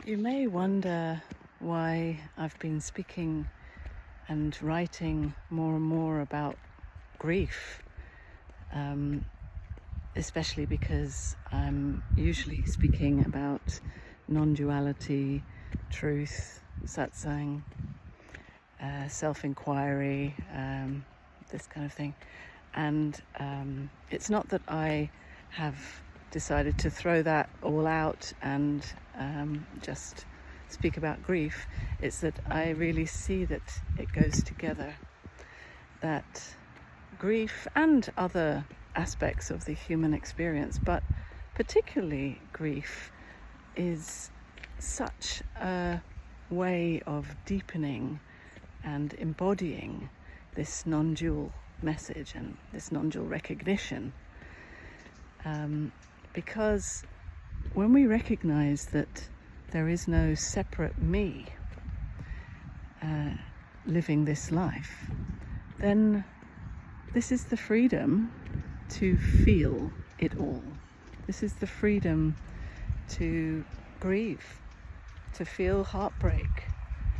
You may wonder why I've been speaking and writing more and more about grief, especially because I'm usually speaking about non-duality, truth, satsang, self-inquiry, this kind of thing. And it's not that I have decided to throw that all out and just speak about grief. It's that I really see that it goes together, that grief and other aspects of the human experience, but particularly grief, is such a way of deepening and embodying this non-dual message and this non-dual recognition. Because when we recognize that there is no separate me living this life, then this is the freedom to feel it all. This is the freedom to grieve, to feel heartbreak.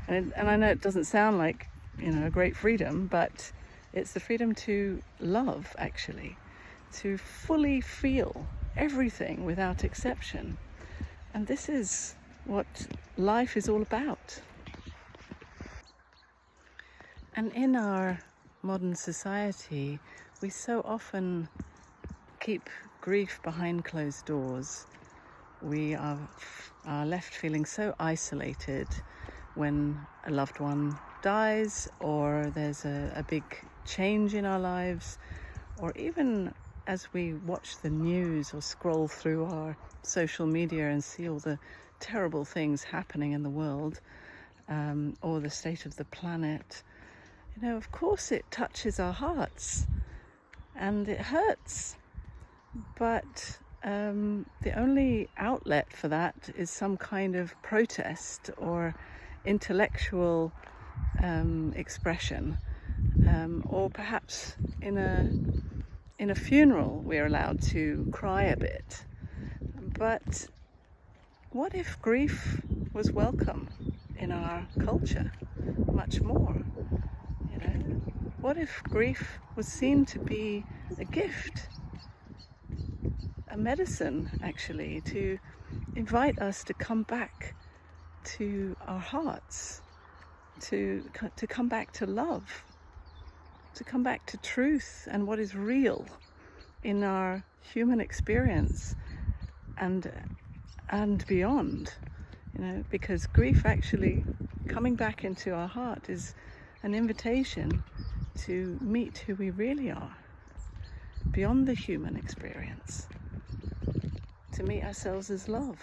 And I know it doesn't sound like, a great freedom, but it's the freedom to love, actually, to fully feel everything without exception. And this is what life is all about. And in our modern society, we so often keep grief behind closed doors. We are left feeling so isolated when a loved one dies, or there's a big change in our lives, or even as we watch the news or scroll through our social media and see all the terrible things happening in the world, or the state of the planet, of course it touches our hearts and it hurts. But the only outlet for that is some kind of protest or intellectual expression, or perhaps in a funeral we're allowed to cry a bit. But what if grief was welcome in our culture much more? What if grief was seen to be a gift, a medicine, actually, to invite us to come back to our hearts, to come back to love, to come back to truth and what is real in our human experience and beyond, because grief, actually coming back into our heart, is an invitation to meet who we really are beyond the human experience, to meet ourselves as love.